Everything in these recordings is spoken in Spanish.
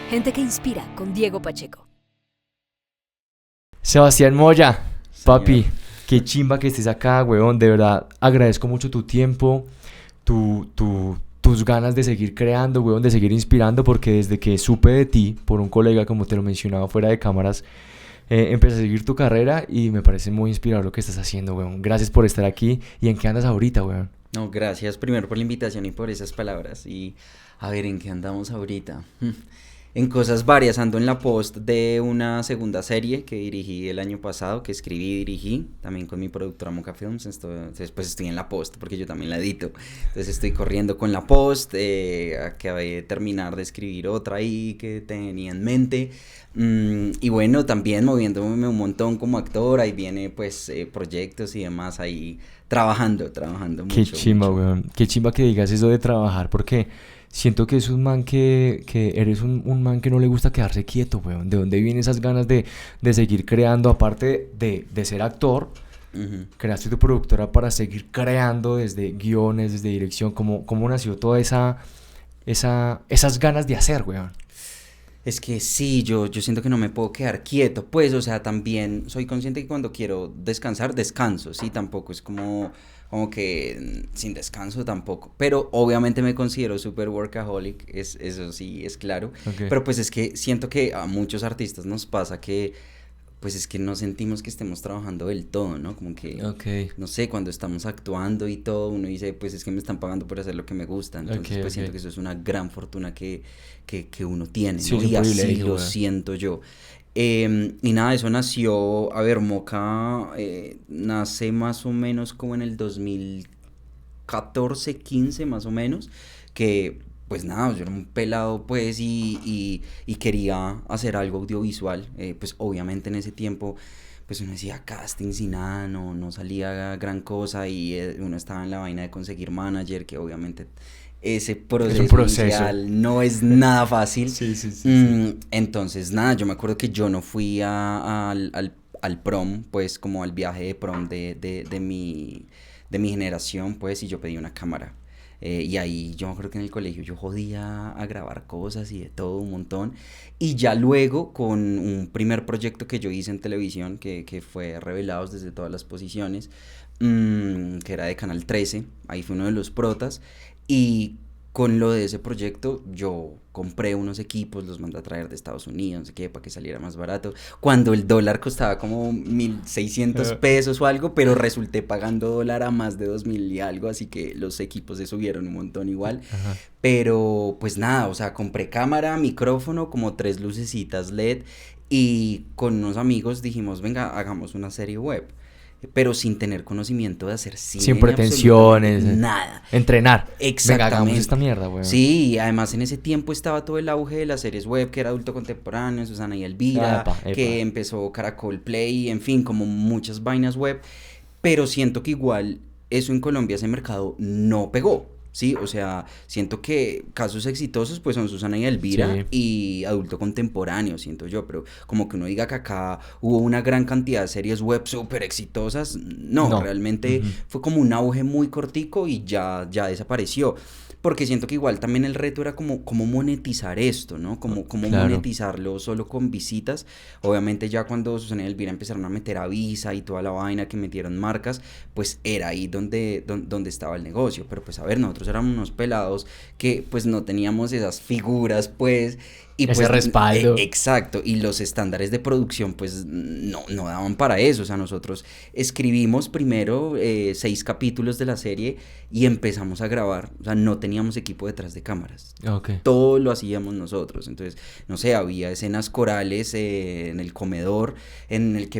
Gente que inspira con Diego Pacheco. Sebastián Moya, Señor. papi, qué chimba que estés acá, weón. De verdad, agradezco mucho tu tiempo, tus ganas de seguir creando, weón, de seguir inspirando, porque desde que supe de ti, por un colega, como te lo mencionaba fuera de cámaras, empecé a seguir tu carrera y me parece muy inspirador lo que estás haciendo, weón. Gracias por estar aquí. ¿Y en qué andas ahorita, weón? No, gracias primero por la invitación y por esas palabras. Y a ver, ¿en qué andamos ahorita? En cosas varias, ando en la post de una segunda serie que dirigí el año pasado, que escribí y dirigí, también con mi productora Mocha Films. Entonces pues estoy en la post porque yo también la edito. Entonces estoy corriendo con la post, acabé de terminar de escribir otra ahí que tenía en mente. Y bueno, también moviéndome un montón como actor, ahí viene pues proyectos y demás ahí trabajando mucho. Qué chimba, mucho. weón. Qué chimba que digas eso de trabajar, porque siento que es un man que eres un man que no le gusta quedarse quieto, weón. ¿De dónde vienen esas ganas de seguir creando? Aparte de ser actor, Ujú. creaste tu productora para seguir creando desde guiones, desde dirección. ¿Cómo nació toda esas ganas de hacer, weón? Es que sí, yo siento que no me puedo quedar quieto, pues, o sea, también soy consciente que cuando quiero descansar, descanso, sí, tampoco es como que sin descanso tampoco, pero obviamente me considero super workaholic, eso sí, es claro, Ok. pero pues es que siento que a muchos artistas nos pasa que, pues es que no sentimos que estemos trabajando del todo, ¿no? Como que, Ok. no sé, cuando estamos actuando y todo, uno dice, pues es que me están pagando por hacer lo que me gusta, entonces Ok, pues siento ok. que eso es una gran fortuna que uno tiene, Sí, ¿no? es un Y así privilegio, lo weón. siento yo. Y nada, eso nació, a ver, Moca nace más o menos como en el 2014, 15 más o menos, que pues nada, yo era un pelado pues y quería hacer algo audiovisual, pues obviamente en ese tiempo pues uno decía castings y nada, no salía gran cosa y uno estaba en la vaina de conseguir manager, que obviamente ese Es un proceso proceso. inicial no es nada fácil. Sí, sí, sí, sí. Entonces, nada, yo me acuerdo que yo no fui al prom, pues como al viaje de prom de mi generación, pues, y yo pedí una cámara. Y ahí yo me acuerdo que en el colegio yo jodía a grabar cosas y de todo un montón. Y ya luego con un primer proyecto que yo hice en televisión, que fue Revelados desde todas las posiciones, que era de Canal 13, ahí fue uno de los protas. Y con lo de ese proyecto yo compré unos equipos, los mandé a traer de Estados Unidos, no sé qué, para que saliera más barato. Cuando el dólar costaba como 1.600 pesos o algo, pero resulté pagando dólar a más de 2.000 y algo, así que los equipos se subieron un montón igual. Ajá. Pero pues nada, o sea, compré cámara, micrófono, como 3 lucecitas LED y con unos amigos dijimos, venga, hagamos una serie web. Pero sin tener conocimiento de hacer Sin cine ni absolutamente pretensiones. nada. Entrenar. Venga, hagamos esta Exactamente. mierda, weón. Sí, además en ese tiempo estaba todo el auge de las series web, que era Adulto Contemporáneo, Susana y Elvira, Epa, epa. que empezó Caracol Play, en fin, como muchas vainas web, pero siento que igual eso en Colombia, ese mercado no pegó, ¿sí? O sea, siento que casos exitosos pues son Susana y Elvira Sí. y Adulto Contemporáneo, siento yo, pero como que uno diga que acá hubo una gran cantidad de series web súper exitosas, no, No. realmente Ujú. fue como un auge muy cortico y ya desapareció. Porque siento que igual también el reto era como cómo monetizar esto, ¿no? Cómo Claro. monetizarlo solo con visitas. Obviamente ya cuando Susana y Elvira empezaron a meter a Visa y toda la vaina que metieron marcas, pues era ahí donde estaba el negocio. Pero pues a ver, nosotros éramos unos pelados que pues no teníamos esas figuras pues y Ese pues respaldo. exacto, y los estándares de producción pues no daban para eso. O sea, nosotros escribimos primero 6 capítulos de la serie y empezamos a grabar. O sea, no teníamos equipo detrás de cámaras, Ok. todo lo hacíamos nosotros. Entonces, no sé, había escenas corales en el comedor en el que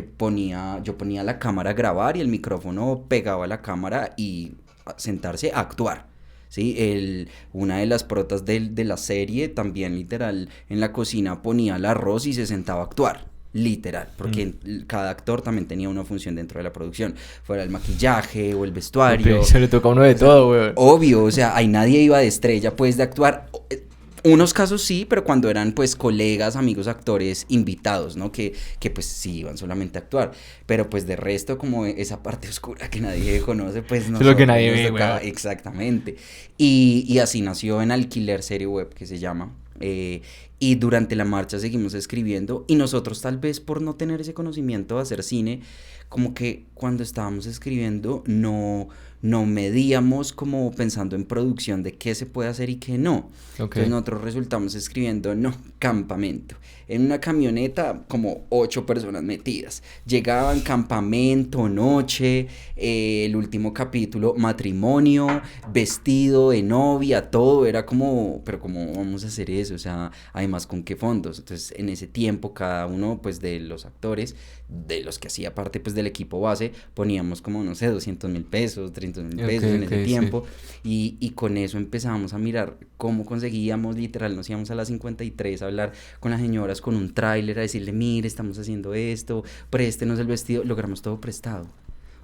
yo ponía la cámara a grabar y el micrófono pegaba a la cámara y sentarse a actuar. Sí, una de las protas de la serie también literal en la cocina ponía el arroz y se sentaba a actuar. Literal, porque cada actor también tenía una función dentro de la producción, fuera el maquillaje o el vestuario. Ok, se le toca a uno de O sea, todo, weón. obvio, o sea, ahí nadie iba de estrella pues de actuar. Unos casos sí, pero cuando eran pues colegas, amigos, actores, invitados, ¿no? Que pues sí iban solamente a actuar. Pero pues de resto, como esa parte oscura que nadie conoce, pues Eso es lo que nosotros nadie nos ve, tocaba weón. exactamente. Y así nació En Alquiler, serie web que se llama. Y durante la marcha seguimos escribiendo y nosotros tal vez por no tener ese conocimiento de hacer cine, como que cuando estábamos escribiendo no medíamos como pensando en producción de qué se puede hacer y qué no. Entonces nosotros resultamos escribiendo, no, campamento. En una camioneta como 8 personas metidas. Llegaban campamento, noche, el último capítulo, matrimonio, vestido de novia, todo era como, pero ¿cómo vamos a hacer eso? O sea, además con qué fondos. Entonces en ese tiempo cada uno pues de los actores, de los que hacía parte pues del equipo base, poníamos como no sé, 200,000 pesos, 300,000 pesos en ese tiempo, y con eso empezábamos a mirar cómo conseguíamos, literal, nos íbamos a la 53 a hablar con las señoras con un tráiler, a decirle, mire, estamos haciendo esto, préstenos el vestido, logramos todo prestado.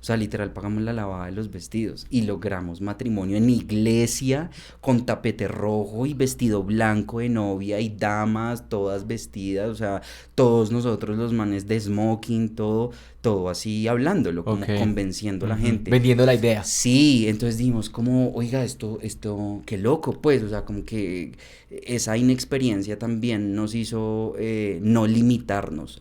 O sea, literal, pagamos la lavada de los vestidos y logramos matrimonio en iglesia con tapete rojo y vestido blanco de novia y damas todas vestidas, o sea, todos nosotros los manes de smoking, todo así hablándolo, como convenciendo a la gente. Vendiendo la idea. Sí, entonces dijimos como, oiga, esto, qué loco, pues, o sea, como que esa inexperiencia también nos hizo no limitarnos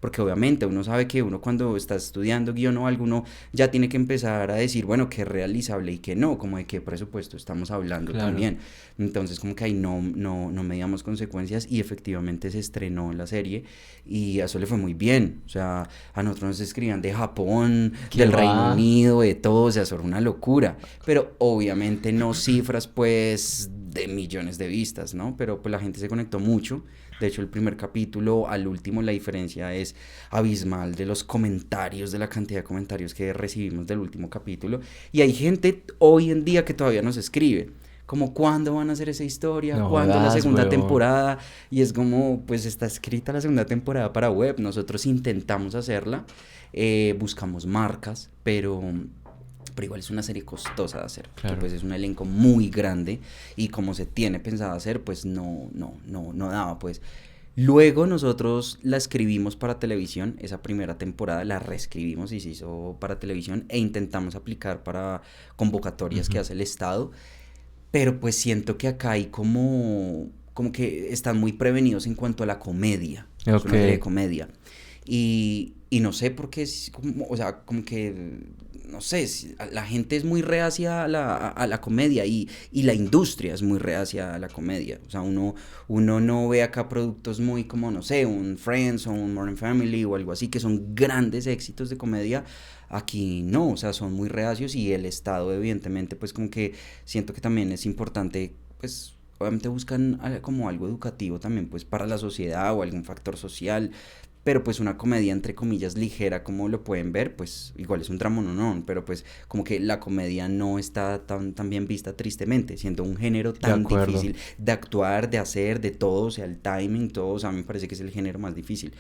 porque obviamente uno sabe que uno cuando está estudiando guión o algo, uno ya tiene que empezar a decir, bueno, qué es realizable y qué no, como de qué presupuesto estamos hablando también. Entonces, como que ahí no medíamos consecuencias y efectivamente se estrenó la serie y a eso le fue muy bien, o sea, a nosotros nos escribían de Japón, del Reino Unido, de todo, o sea, eso era una locura, pero obviamente no cifras pues de millones de vistas, ¿no? Pero pues la gente se conectó mucho. De hecho, el primer capítulo al último la diferencia es abismal de los comentarios, de la cantidad de comentarios que recibimos del último capítulo. Y hay gente hoy en día que todavía nos escribe, como ¿cuándo van a hacer esa historia? No ¿Cuándo la segunda huevón. temporada? Y es como, pues está escrita la segunda temporada para web. Nosotros intentamos hacerla, buscamos marcas, pero igual es una serie costosa de hacer, porque pues es un elenco muy grande y como se tiene pensado hacer, pues no daba, pues. Luego nosotros la escribimos para televisión, esa primera temporada la reescribimos y se hizo para televisión e intentamos aplicar para convocatorias que hace el Estado, pero pues siento que acá hay como que están muy prevenidos en cuanto a la comedia, es una serie de comedia. Y no sé por qué, o sea, como que, no sé, la gente es muy reacia a la comedia y la industria es muy reacia a la comedia. O sea, uno no ve acá productos muy como, no sé, un Friends o un Modern Family o algo así, que son grandes éxitos de comedia. Aquí no, o sea, son muy reacios y el Estado, evidentemente, pues como que siento que también es importante, pues obviamente buscan como algo educativo también, pues para la sociedad o algún factor social. Pero pues una comedia entre comillas ligera, como lo pueden ver, pues igual es un dramononón, pero pues como que la comedia no está tan bien vista tristemente, siendo un género tan difícil de actuar, de hacer, de todo, o sea, el timing, todo, o sea, me parece que es el género más difícil.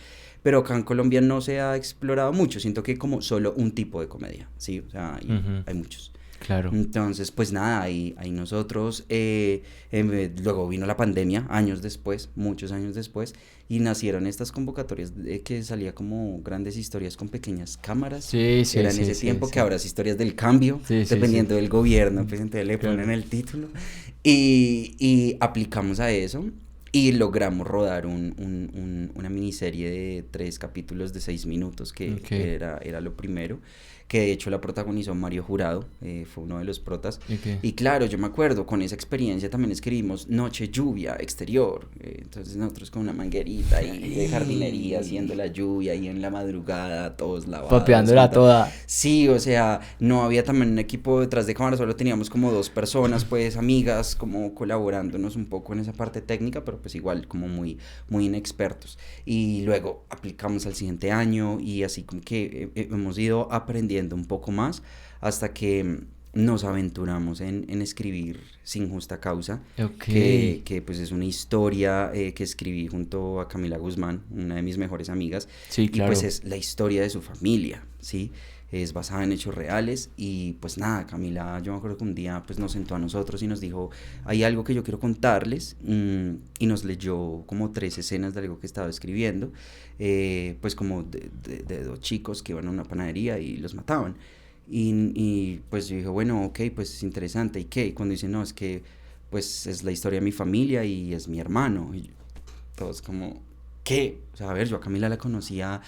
Pero acá en Colombia no se ha explorado mucho, siento que como solo un tipo de comedia, ¿sí? O sea, hay muchos. Claro. Entonces, pues nada, ahí nosotros, luego vino la pandemia, años después, muchos años después, y nacieron estas convocatorias que salía como grandes historias con pequeñas cámaras. Sí, Era en ese tiempo que ahora es historias del cambio, dependiendo del gobierno, pues entonces le ponen el título. Y aplicamos a eso y logramos rodar una miniserie de 3 capítulos de 6 minutos, que era lo primero, que de hecho la protagonizó Mario Jurado, fue uno de los protas. Y claro, yo me acuerdo, con esa experiencia también escribimos Noche, lluvia, exterior, entonces nosotros con una manguerita ahí de jardinería haciendo la lluvia y en la madrugada todos lavados. Papeándola toda. Sí, o sea, no había también un equipo detrás de cámara, solo teníamos como 2 personas, pues amigas, como colaborándonos un poco en esa parte técnica, pero pues igual como muy inexpertos. Y luego aplicamos al siguiente año y así como que hemos ido aprendiendo un poco más hasta que nos aventuramos en escribir Sin Justa Causa, que pues es una historia que escribí junto a Camila Guzmán, una de mis mejores amigas. Sí, claro. Y pues es la historia de su familia, ¿sí? Es basada en hechos reales y pues nada, Camila, yo me acuerdo que un día pues nos sentó a nosotros y nos dijo, hay algo que yo quiero contarles, y nos leyó como 3 escenas de algo que estaba escribiendo, pues como de 2 chicos que iban a una panadería y los mataban. Y pues yo dije, bueno, ok, pues es interesante. ¿Y qué? Y cuando dice, no, es que pues es la historia de mi familia y es mi hermano. Y todos como, ¿qué? O sea, a ver, yo a Camila la conocía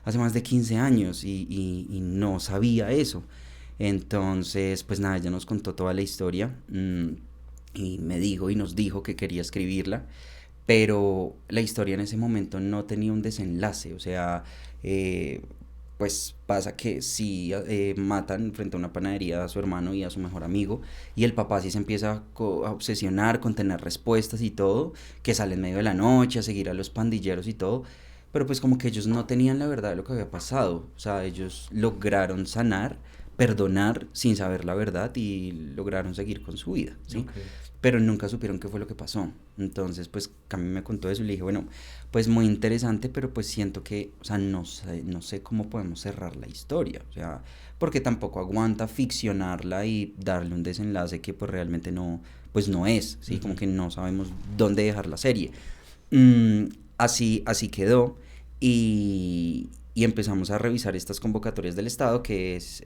hace más de 15 años y no sabía eso. Entonces, pues nada, ella nos contó toda la historia y nos dijo que quería escribirla, pero la historia en ese momento no tenía un desenlace, o sea, pues pasa que sí matan frente a una panadería a su hermano y a su mejor amigo, y el papá sí se empieza a obsesionar con tener respuestas y todo, que sale en medio de la noche a seguir a los pandilleros y todo, pero pues como que ellos no tenían la verdad de lo que había pasado, o sea, ellos lograron sanar, perdonar sin saber la verdad y lograron seguir con su vida, ¿sí? Okay. Pero nunca supieron qué fue lo que pasó. Entonces, pues, Cami me contó eso y le dije, bueno, pues muy interesante, pero pues siento que, o sea, no sé cómo podemos cerrar la historia, o sea, porque tampoco aguanta ficcionarla y darle un desenlace que pues realmente no, pues no es, ¿sí? Uh-huh. Como que no sabemos dónde dejar la serie. Así quedó y empezamos a revisar estas convocatorias del Estado, que es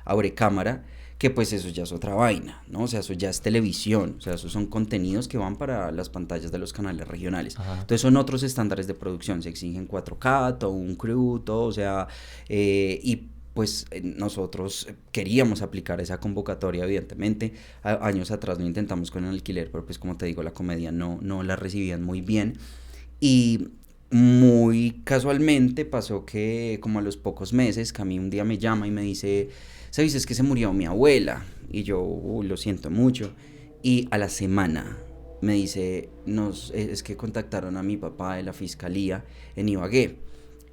Abre Cámara, que pues eso ya es otra vaina, ¿no? O sea, eso ya es televisión, o sea, esos son contenidos que van para las pantallas de los canales regionales. Ajá. Entonces son otros estándares de producción, se exigen 4K, todo un crew, todo, o sea, y pues nosotros queríamos aplicar esa convocatoria, evidentemente. Años atrás lo intentamos con el alquiler, pero pues como te digo, la comedia no la recibían muy bien. Y muy casualmente pasó que como a los pocos meses, Cami un día me llama y me dice, ¿sabes? Es que se murió mi abuela. Y yo, lo siento mucho. Y a la semana me dice, es que contactaron a mi papá de la fiscalía en Ibagué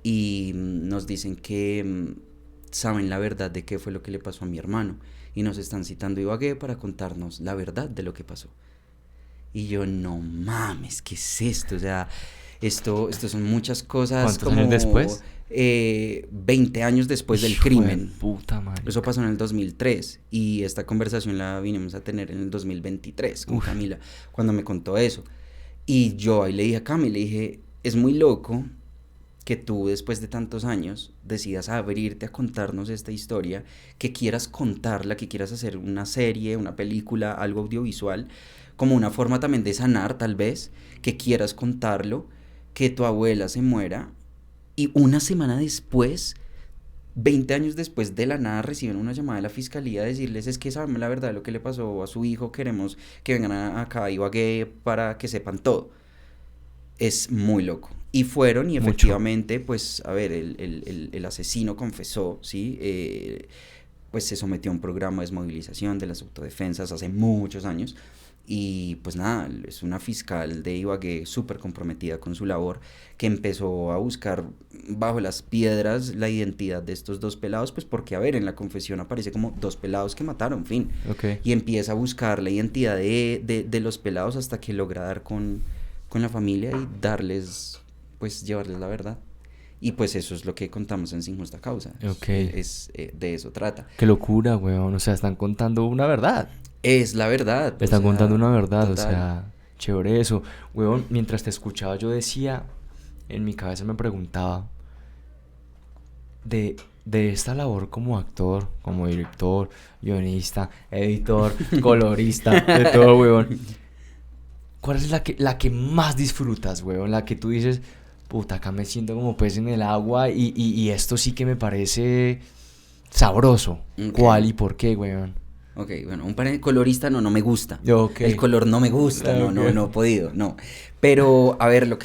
y nos dicen que saben la verdad de qué fue lo que le pasó a mi hermano y nos están citando a Ibagué para contarnos la verdad de lo que pasó. Y yo, no mames, ¿qué es esto? O sea, esto son muchas cosas. ¿Cuántos como, años después? 20 años después del crimen. Puta madre. Eso pasó en el 2003 y esta conversación la vinimos a tener en el 2023 con Camila, cuando me contó eso. Y yo ahí le dije a Camila, le dije, es muy loco que tú después de tantos años decidas abrirte a contarnos esta historia, que quieras contarla, que quieras hacer una serie, una película, algo audiovisual, como una forma también de sanar tal vez, que quieras contarlo, que tu abuela se muera y una semana después, 20 años después, de la nada reciben una llamada de la fiscalía a decirles, es que sabemos la verdad de lo que le pasó a su hijo, queremos que vengan acá a Ibagué para que sepan todo. Es muy loco. Y fueron y efectivamente, pues, a ver, el asesino confesó, ¿sí? Pues se sometió a un programa de desmovilización de las autodefensas hace muchos años. Y pues nada, es una fiscal de Ibagué súper comprometida con su labor, que empezó a buscar bajo las piedras la identidad de estos dos pelados, pues porque, a ver, en la confesión aparece como dos pelados que mataron, fin. Okay. Y empieza a buscar la identidad de los pelados hasta que logra dar con la familia y darles, pues llevarles la verdad. Y pues eso es lo que contamos en Sin Justa Causa. Okay. De eso trata. Qué locura, weón. O sea, están contando una verdad. Es la verdad. Están contando una verdad, total. O sea, chévere eso. Weón, mientras te escuchaba yo decía, en mi cabeza me preguntaba, de esta labor como actor, como director, guionista, editor, colorista, de todo, weón. ¿Cuál es la que más disfrutas, weón? La que tú dices, puta, acá me siento como pez en el agua y esto sí que me parece sabroso. Okay. ¿Cuál y por qué, weón? Ok, bueno, un colorista no me gusta. Okay. El color no me gusta, okay. no he podido, no. Pero, a ver,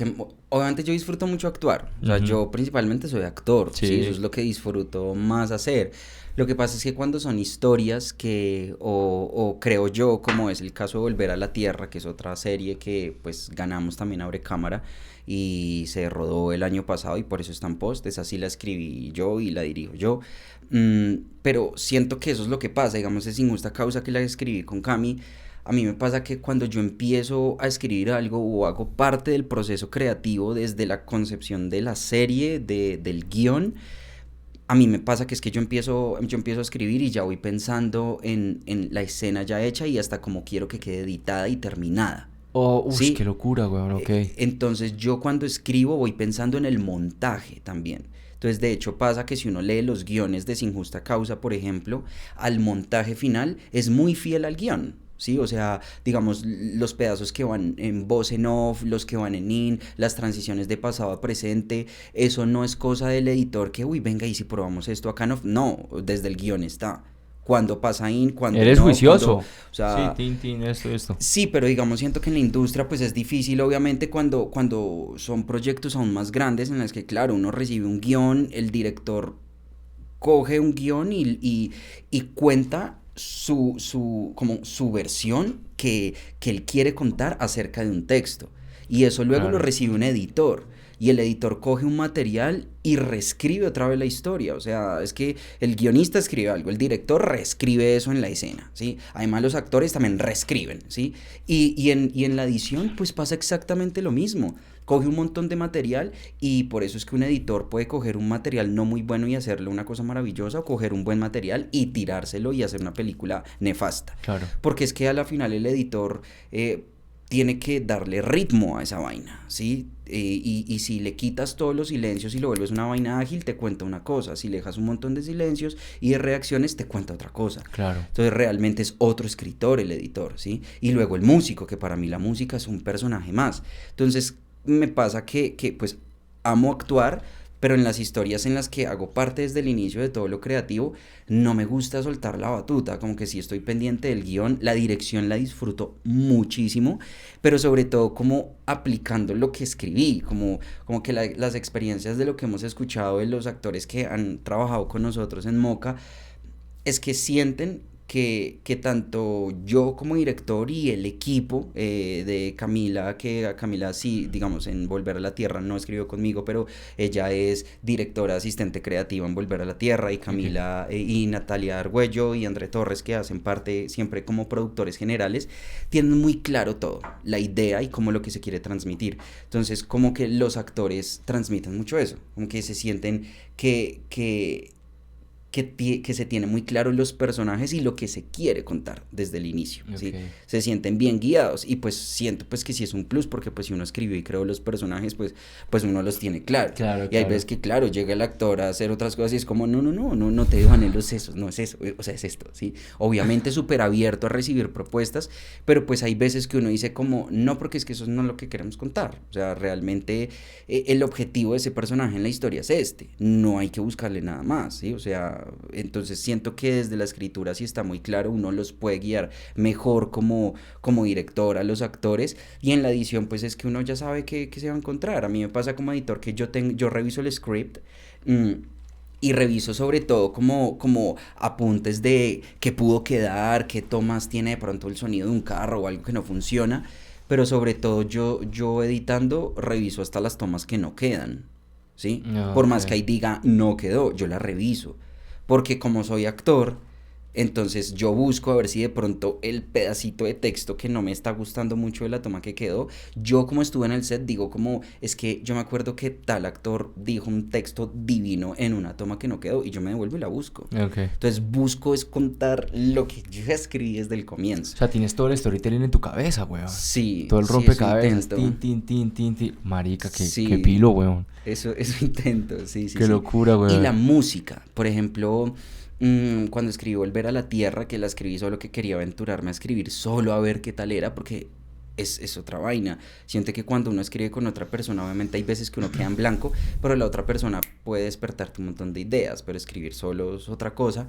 obviamente yo disfruto mucho actuar. O sea, yo principalmente soy actor, sí, eso es lo que disfruto más hacer. Lo que pasa es que cuando son historias que, o creo yo, como es el caso de Volver a la Tierra, que es otra serie que pues ganamos también Abre Cámara y se rodó el año pasado y por eso está en post, esa sí la escribí yo y la dirijo yo, pero siento que eso es lo que pasa, digamos, es Sin Justa Causa que la escribí con Cami. A mí me pasa que cuando yo empiezo a escribir algo o hago parte del proceso creativo desde la concepción de la serie, del guión, a mí me pasa que es que yo empiezo a escribir y ya voy pensando en la escena ya hecha y hasta como quiero que quede editada y terminada. Oh, ¿sí? Qué locura, weón, ok. Entonces yo cuando escribo voy pensando en el montaje también. Entonces, de hecho, pasa que si uno lee los guiones de Sin Justa Causa, por ejemplo, al montaje final es muy fiel al guión. ¿sí? O sea, digamos, los pedazos que van en voz en off, los que van en in, las transiciones de pasado a presente, eso no es cosa del editor que, uy, venga, y si probamos esto acá, no, desde el guión está. Cuando pasa in, cuando Eres no, juicioso. o sea, Sí, tin, esto. sí, pero digamos, siento que en la industria pues es difícil, obviamente, cuando son proyectos aún más grandes en los que, claro, uno recibe un guión, el director coge un guión y cuenta como su versión que él quiere contar acerca de un texto. Y eso luego lo Claro. recibe un editor. Y el editor coge un material y reescribe otra vez la historia. O sea, es que el guionista escribe algo, el director reescribe eso en la escena, ¿sí? Además los actores también reescriben, ¿sí? Y en la edición pues pasa exactamente lo mismo. Coge un montón de material y por eso es que un editor puede coger un material no muy bueno y hacerle una cosa maravillosa, o coger un buen material y tirárselo y hacer una película nefasta. Claro. Porque es que a la final el editor tiene que darle ritmo a esa vaina, ¿sí? Y si le quitas todos los silencios y lo vuelves una vaina ágil, te cuenta una cosa. Si le dejas un montón de silencios y de reacciones, te cuenta otra cosa. Claro. Entonces realmente es otro escritor el editor, ¿sí? Y luego el músico, que para mí la música es un personaje más. Entonces me pasa que pues amo actuar, pero en las historias en las que hago parte desde el inicio de todo lo creativo, no me gusta soltar la batuta, como que sí estoy pendiente del guión, la dirección la disfruto muchísimo, pero sobre todo como aplicando lo que escribí, como que las experiencias de lo que hemos escuchado de los actores que han trabajado con nosotros en Moca, es que sienten que tanto yo como director y el equipo de Camila, que a Camila sí, digamos, en Volver a la Tierra no escribió conmigo, pero ella es directora asistente creativa en Volver a la Tierra, y Camila y Natalia Argüello y André Torres, que hacen parte siempre como productores generales, tienen muy claro todo, la idea y cómo lo que se quiere transmitir. Entonces, como que los actores transmiten mucho eso, como que se sienten que se tiene muy claro los personajes y lo que se quiere contar desde el inicio, ¿sí? Ok. Se sienten bien guiados y pues siento pues que sí es un plus, porque pues si uno escribió y creó los personajes, pues uno los tiene claro. Claro, Y hay claro. veces que, claro, llega el actor a hacer otras cosas y es como, no te dejan en los sesos, no es eso, o sea, es esto, ¿sí? Obviamente súper abierto a recibir propuestas, pero pues hay veces que uno dice como, no, porque es que eso no es lo que queremos contar. O sea, realmente el objetivo de ese personaje en la historia es este, no hay que buscarle nada más, ¿sí? O sea, entonces siento que desde la escritura sí está muy claro, uno los puede guiar mejor como director a los actores, y en la edición pues es que uno ya sabe que se va a encontrar. A mí me pasa como editor que yo reviso el script, y reviso sobre todo como apuntes de qué pudo quedar, qué tomas tiene de pronto el sonido de un carro o algo que no funciona, pero sobre todo yo editando reviso hasta las tomas que no quedan, ¿sí? Por más que ahí diga no quedó, yo la reviso, porque como soy actor, entonces yo busco a ver si de pronto el pedacito de texto que no me está gustando mucho de la toma que quedó, yo como estuve en el set digo como, es que yo me acuerdo que tal actor dijo un texto divino en una toma que no quedó, y yo me devuelvo y la busco. Okay. Entonces busco es contar lo que yo escribí desde el comienzo. O sea, tienes todo el storytelling en tu cabeza, weón. Sí. Todo el sí, rompecabezas. eso Tin. Marica, Sí. qué pilo, weón. Eso intento, sí. Qué locura, weón. Y la música, por ejemplo, cuando escribí Volver a la Tierra, que la escribí solo que quería aventurarme a escribir solo a ver qué tal era, porque es otra vaina. Siente que cuando uno escribe con otra persona, obviamente hay veces que uno queda en blanco, pero la otra persona puede despertarte un montón de ideas, pero escribir solo es otra cosa.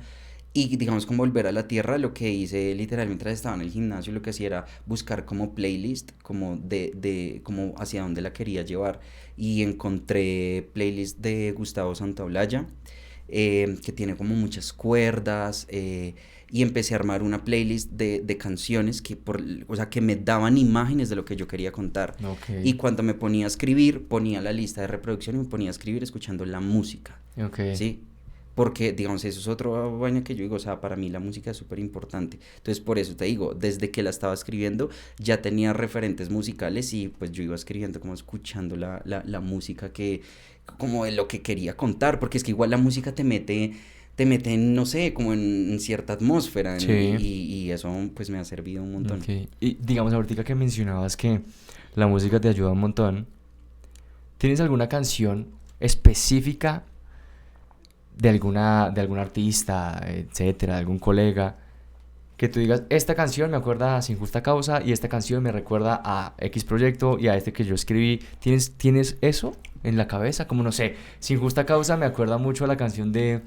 Y digamos, con Volver a la Tierra, lo que hice literal mientras estaba en el gimnasio, lo que hacía era buscar como playlist, como como hacia dónde la quería llevar, y encontré playlist de Gustavo Santaolalla, que tiene como muchas cuerdas, y empecé a armar una playlist de canciones o sea, que me daban imágenes de lo que yo quería contar. Okay. Y cuando me ponía a escribir, ponía la lista de reproducción y me ponía a escribir escuchando la música. Okay. ¿Sí? Porque, digamos, eso es otra vaina que yo digo, o sea, para mí la música es súper importante. Entonces, por eso te digo, desde que la estaba escribiendo, ya tenía referentes musicales, y pues yo iba escribiendo como escuchando la música como de lo que quería contar, porque es que igual la música te mete en, no sé, como en cierta atmósfera, sí. y eso pues me ha servido un montón. Okay. Y digamos, ahorita que mencionabas que la música te ayuda un montón, ¿tienes alguna canción específica de algún artista, etcétera, de algún colega, que tú digas, esta canción me acuerda a Sin Justa Causa y esta canción me recuerda a X proyecto y a este que yo escribí. ¿Tienes eso en la cabeza? Como, no sé, Sin Justa Causa me acuerda mucho a la canción de,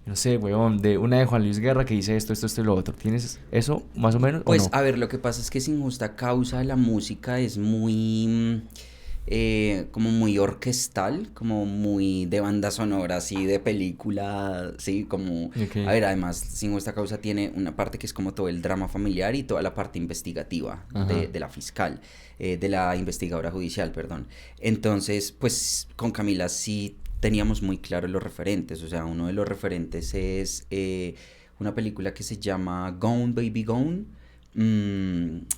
no sé, weón, de una de Juan Luis Guerra que dice esto y lo otro. ¿Tienes eso más o menos Pues o no? a ver, lo que pasa es que Sin Justa Causa la música es muy como muy orquestal, como muy de banda sonora, así de película, sí, como, a Ok. ver, además Sin Justa Causa tiene una parte que es como todo el drama familiar y toda la parte investigativa Ajá. de la fiscal, de la investigadora judicial, perdón. Entonces, pues con Camila sí teníamos muy claro los referentes, o sea, uno de los referentes es una película que se llama Gone Baby Gone.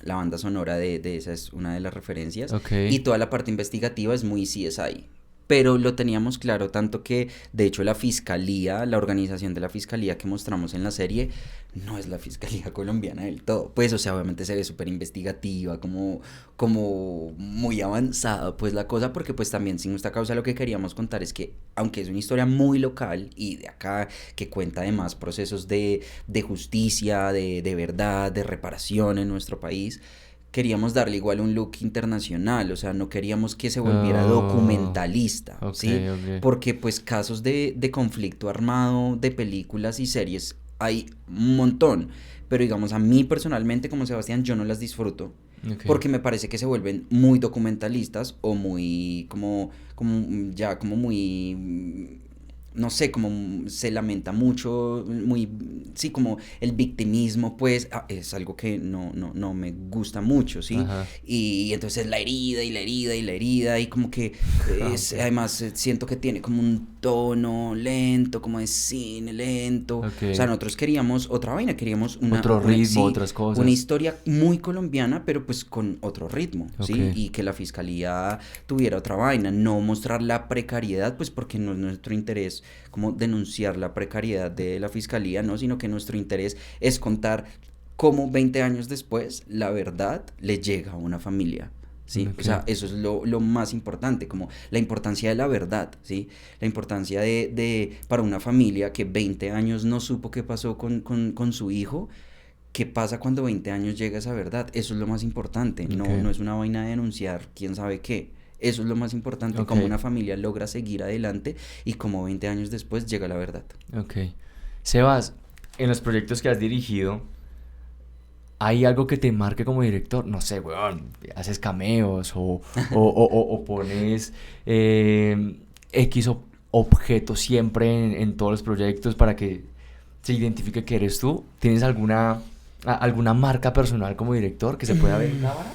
La banda sonora de esa es una de las referencias. Ok. Y toda la parte investigativa es muy CSI. Pero lo teníamos claro tanto que, de hecho, la fiscalía, la organización de la fiscalía que mostramos en la serie, no es la fiscalía colombiana del todo. Pues, o sea, obviamente se ve súper investigativa, como muy avanzada, pues la cosa, porque pues también sin esta causa lo que queríamos contar es que, aunque es una historia muy local y de acá, que cuenta además procesos de justicia, de verdad, de reparación en nuestro país, queríamos darle igual un look internacional, o sea, no queríamos que se volviera Oh, documentalista, ok, ¿sí? ok. Porque pues casos de conflicto armado, de películas y series, hay un montón, pero digamos a mí personalmente como Sebastián yo no las disfruto, Ok. porque me parece que se vuelven muy documentalistas o muy como ya como muy no sé, como se lamenta mucho, muy, sí, como el victimismo, pues, es algo que no me gusta mucho, ¿sí? Ajá. Y entonces la herida y la herida y la herida, y como que es, Ok. además siento que tiene como un tono lento, como de cine lento. O sea, Ok. nosotros queríamos otra vaina, queríamos Otro ritmo, sí, otras una cosas. historia muy colombiana, pero pues con otro ritmo, Ok. ¿sí? Y que la fiscalía tuviera otra vaina, no mostrar la precariedad, pues porque no es nuestro interés como denunciar la precariedad de la fiscalía, ¿no? Sino que nuestro interés es contar cómo 20 años después la verdad le llega a una familia. ¿Sí? O Ok. sea, eso es lo más importante, como la importancia de la verdad, ¿sí? La importancia para una familia que 20 años no supo qué pasó con su hijo, qué pasa cuando 20 años llega esa verdad. Eso es lo más importante, Ok. no es una vaina de denunciar quién sabe qué. Eso es lo más importante, Ok. cómo una familia logra seguir adelante y cómo 20 años después llega la verdad. Ok. Sebas, en los proyectos que has dirigido, ¿hay algo que te marque como director? No sé, weón, haces cameos o pones X objeto siempre en todos los proyectos para que se identifique que eres tú. ¿Tienes alguna marca personal como director que se pueda ver en cámara?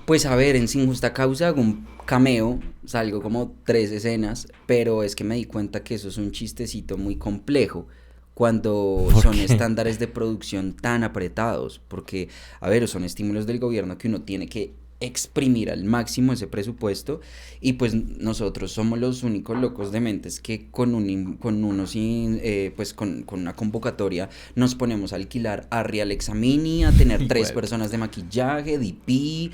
Pues a ver, en Sin Justa Causa hago un cameo, salgo como 3 escenas, pero es que me di cuenta que eso es un chistecito muy complejo cuando ¿Por son qué? estándares de producción tan apretados, porque, a ver, son estímulos del gobierno que uno tiene que exprimir al máximo ese presupuesto y pues nosotros somos los únicos locos de mentes que pues con una convocatoria nos ponemos a alquilar a Real Examini, a tener Hijo tres de puta. personas de maquillaje, DP,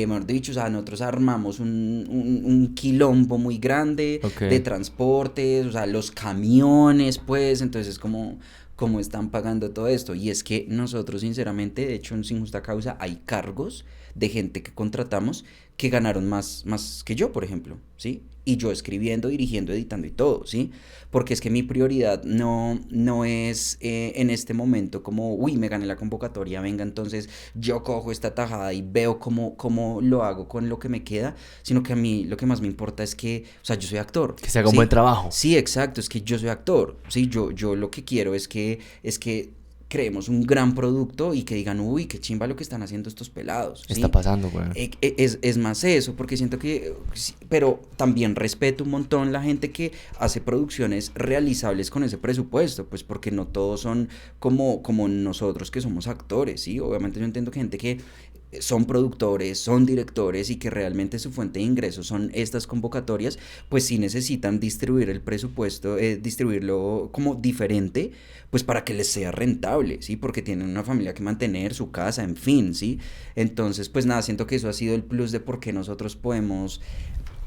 mejor dicho, o sea, nosotros armamos un quilombo muy grande Ok, de transportes, o sea, los camiones, pues, entonces cómo están pagando todo esto. Y es que nosotros, sinceramente, de hecho, en Sin Justa Causa hay cargos de gente que contratamos que ganaron más que yo, por ejemplo, ¿sí? Y yo escribiendo, dirigiendo, editando y todo, ¿sí? Porque es que mi prioridad no es en este momento como, uy, me gané la convocatoria, venga, entonces yo cojo esta tajada y veo cómo lo hago con lo que me queda, sino que a mí lo que más me importa es que, o sea, yo soy actor, que se haga un buen ¿sí? trabajo. Sí, exacto, es que yo soy actor, ¿sí? Yo lo que quiero es que creemos un gran producto y que digan, uy, qué chimba lo que están haciendo estos pelados, Está ¿sí? pasando, weón. Es más eso, porque siento que, sí, pero también respeto un montón la gente que hace producciones realizables con ese presupuesto, pues porque no todos son como nosotros que somos actores, ¿sí? Obviamente yo entiendo que gente que son productores, son directores y que realmente su fuente de ingresos son estas convocatorias, pues sí necesitan distribuir el presupuesto, distribuirlo como diferente, pues para que les sea rentable, ¿sí? Porque tienen una familia que mantener, su casa, en fin, ¿sí? Entonces, pues nada, siento que eso ha sido el plus de por qué nosotros podemos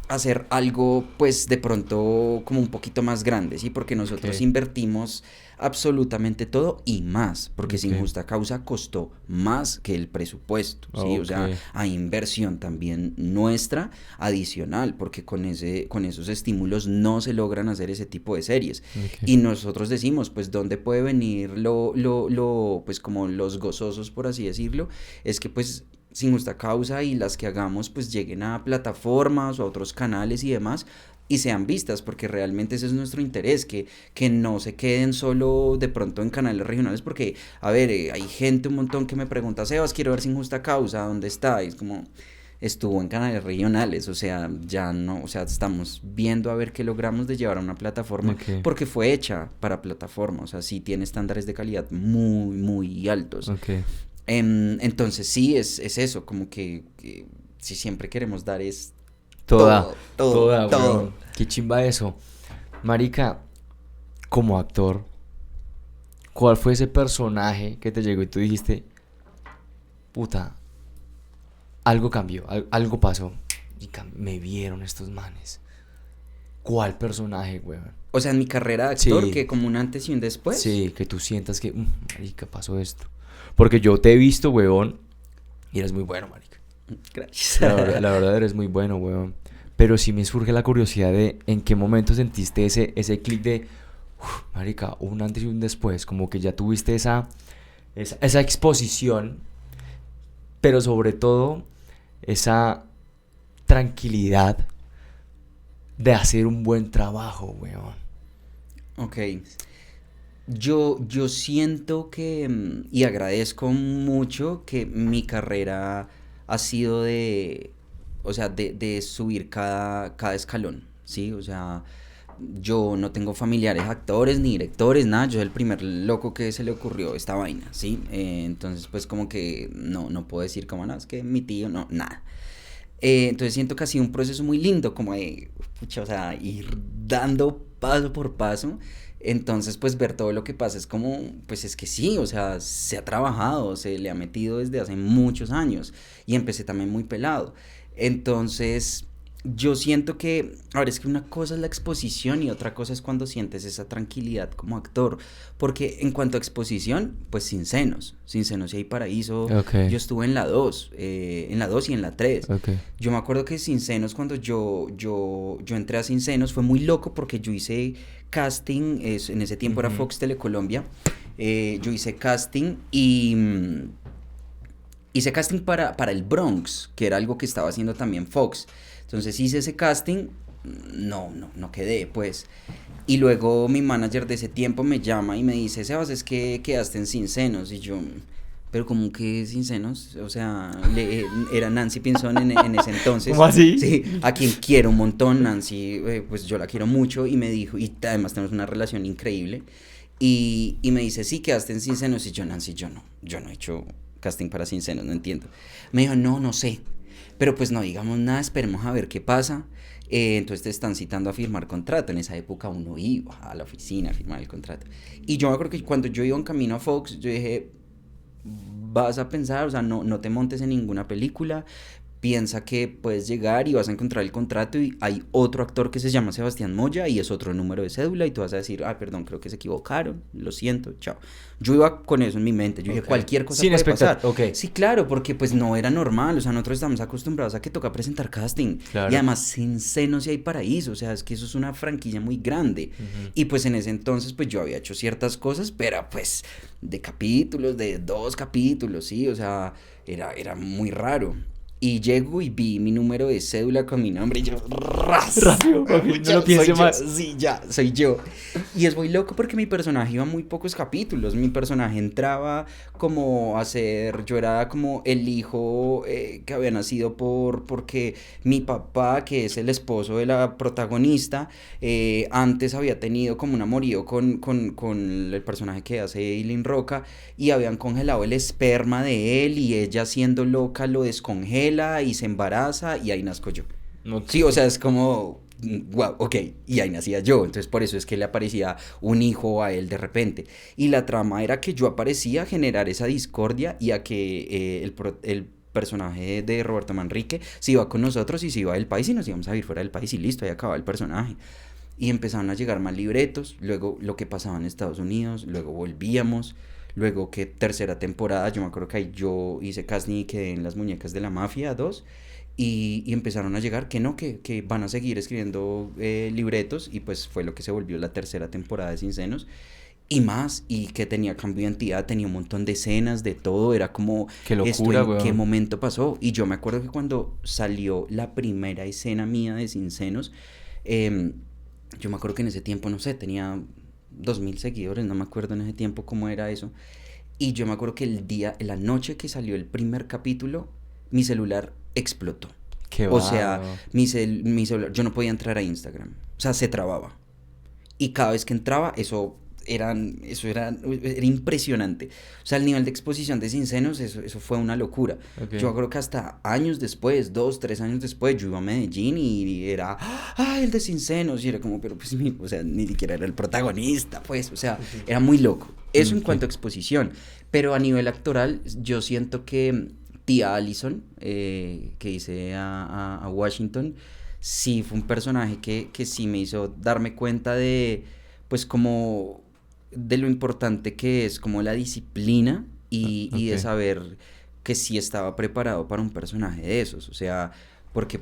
hacer algo pues de pronto como un poquito más grande, ¿sí? Porque nosotros Ok. invertimos absolutamente todo y más, porque Sin Ok. Justa Causa costó más que el presupuesto, ¿sí? O sea, Ok. hay inversión también nuestra adicional, porque con esos estímulos no se logran hacer ese tipo de series. Ok. Y nosotros decimos, pues, ¿dónde puede venir pues como los gozosos, por así decirlo? Es que pues Sin Justa Causa y las que hagamos pues lleguen a plataformas o a otros canales y demás y sean vistas, porque realmente ese es nuestro interés, que no se queden solo de pronto en canales regionales, porque, a ver, hay gente un montón que me pregunta, Sebas, quiero ver Sin Justa Causa, ¿dónde está? Y es como, estuvo en canales regionales, o sea, ya no, o sea, estamos viendo a ver qué logramos de llevar a una plataforma, Ok. porque fue hecha para plataforma, o sea, sí tiene estándares de calidad muy, muy altos. Ok. Entonces sí, es eso, como que si siempre queremos dar es Toda, todo, todo, toda, todo. weón. Qué chimba eso. Marica, como actor, ¿cuál fue ese personaje que te llegó y tú dijiste, puta, algo cambió, algo pasó? Y me vieron estos manes. ¿Cuál personaje, weón? O sea, en mi carrera de actor, Sí, que como un antes y un después. sí, que tú sientas que, marica, pasó esto. Porque yo te he visto, weón, y eres muy bueno, marica. Gracias. La verdad eres muy bueno, weón. Pero sí me surge la curiosidad de en qué momento sentiste ese clic de, marica, un antes y un después. Como que ya tuviste esa exposición, pero sobre todo esa tranquilidad de hacer un buen trabajo, weón. Ok. Yo siento que, y agradezco mucho que mi carrera ha sido o sea, de subir cada escalón, ¿sí? O sea, yo no tengo familiares actores ni directores, nada, yo soy el primer loco que se le ocurrió esta vaina, ¿sí? Entonces, pues como que no puedo decir como, no, es que mi tío, no, nada. Entonces siento que ha sido un proceso muy lindo, como de, pucha, o sea, ir dando paso por paso. Entonces, pues ver todo lo que pasa es como, pues es que sí, o sea, se ha trabajado, se le ha metido desde hace muchos años y empecé también muy pelado. Entonces, yo siento que, ahora es que una cosa es la exposición y otra cosa es cuando sientes esa tranquilidad como actor, porque en cuanto a exposición, pues Sin Senos y Hay Paraíso, Ok, yo estuve en la 2 en la 2 y en la 3. ok. Yo me acuerdo que Sin Senos, cuando yo entré a Sin Senos, fue muy loco porque yo hice casting, en ese tiempo era Ujú. Fox Telecolombia, yo hice casting y hice casting para el Bronx, que era algo que estaba haciendo también Fox. Entonces hice ese casting, no quedé, pues. Y luego mi manager de ese tiempo me llama y me dice, Sebas, es que quedaste en Sin Senos. Y yo, pero como que Sin Senos, o sea, era Nancy Pinzón en ese entonces. ¿Cómo así? Sí, a quien quiero un montón, Nancy, pues yo la quiero mucho y me dijo, y además tenemos una relación increíble. Y me dice, sí, quedaste en Sin Senos. Y yo, Nancy, yo no he hecho casting para Sin Senos, no entiendo. Me dijo, no sé. Pero pues no digamos nada, esperemos a ver qué pasa. Entonces te están citando a firmar contrato. En esa época uno iba a la oficina a firmar el contrato. Y yo me acuerdo que cuando yo iba en camino a Fox, yo dije, vas a pensar, o sea, no te montes en ninguna película, piensa que puedes llegar y vas a encontrar el contrato y hay otro actor que se llama Sebastián Moya y es otro número de cédula y tú vas a decir, perdón, creo que se equivocaron, lo siento, chao. Yo iba con eso en mi mente, yo dije, Ok. cualquier cosa Sin puede pasar. ok. Sí, claro, porque pues no era normal, o sea, nosotros estamos acostumbrados a que toca presentar casting Claro. y además Sin Senos y Hay Paraíso, o sea, es que eso es una franquicia muy grande. Ujú. Y pues en ese entonces pues yo había hecho ciertas cosas, pero pues de capítulos, de 2 capítulos, sí, o sea, era muy raro. Y llego y vi mi número de cédula con mi nombre y yo, Rápido, ok, no ya lo piense soy yo, más. sí, ya, soy yo. Y es muy loco porque mi personaje iba a muy pocos capítulos. Mi personaje entraba como a ser, yo era como el hijo que había nacido porque mi papá, que es el esposo de la protagonista, antes había tenido como un amorío con el personaje que hace Eileen Roca y habían congelado el esperma de él y ella siendo loca lo descongela y se embaraza y ahí nazco yo. Ok. Sí, o sea, es como, wow, ok, y ahí nacía yo, entonces por eso es que le aparecía un hijo a él de repente. Y la trama era que yo aparecía a generar esa discordia y a que el personaje de Roberto Manrique se iba con nosotros y se iba del país y nos íbamos a ir fuera del país y listo, ahí acababa el personaje. Y empezaron a llegar más libretos, luego lo que pasaba en Estados Unidos, luego volvíamos, luego que tercera temporada, yo me acuerdo que ahí yo hice casting y quedé en Las Muñecas de la Mafia 2 y empezaron a llegar que van a seguir escribiendo libretos y pues fue lo que se volvió la tercera temporada de Sin Senos. Y más, y que tenía cambio de identidad, tenía un montón de escenas, de todo, era como, Qué locura, ¿esto en weón. qué momento pasó? Y yo me acuerdo que cuando salió la primera escena mía de Sin Senos, yo me acuerdo que en ese tiempo, no sé, tenía 2000 seguidores, no me acuerdo en ese tiempo cómo era eso. Y yo me acuerdo que la noche que salió el primer capítulo, mi celular explotó. Qué O sea, bárbaro. mi celular, yo no podía entrar a Instagram. O sea, se trababa. Y cada vez que entraba, eso era impresionante. O sea, el nivel de exposición de Sin Senos, eso fue una locura. Ok. Yo creo que hasta años después, 2, 3 años después, yo iba a Medellín y era, el de Sin Senos. Y era como, pero pues, o sea, ni siquiera era el protagonista, pues. O sea, era muy loco. Eso en Ok. cuanto a exposición. Pero a nivel actoral, yo siento que Tía Allison, que hice a Washington, sí fue un personaje que sí me hizo darme cuenta de, pues como, de lo importante que es como la disciplina y de Ok. saber que sí estaba preparado para un personaje de esos. O sea, porque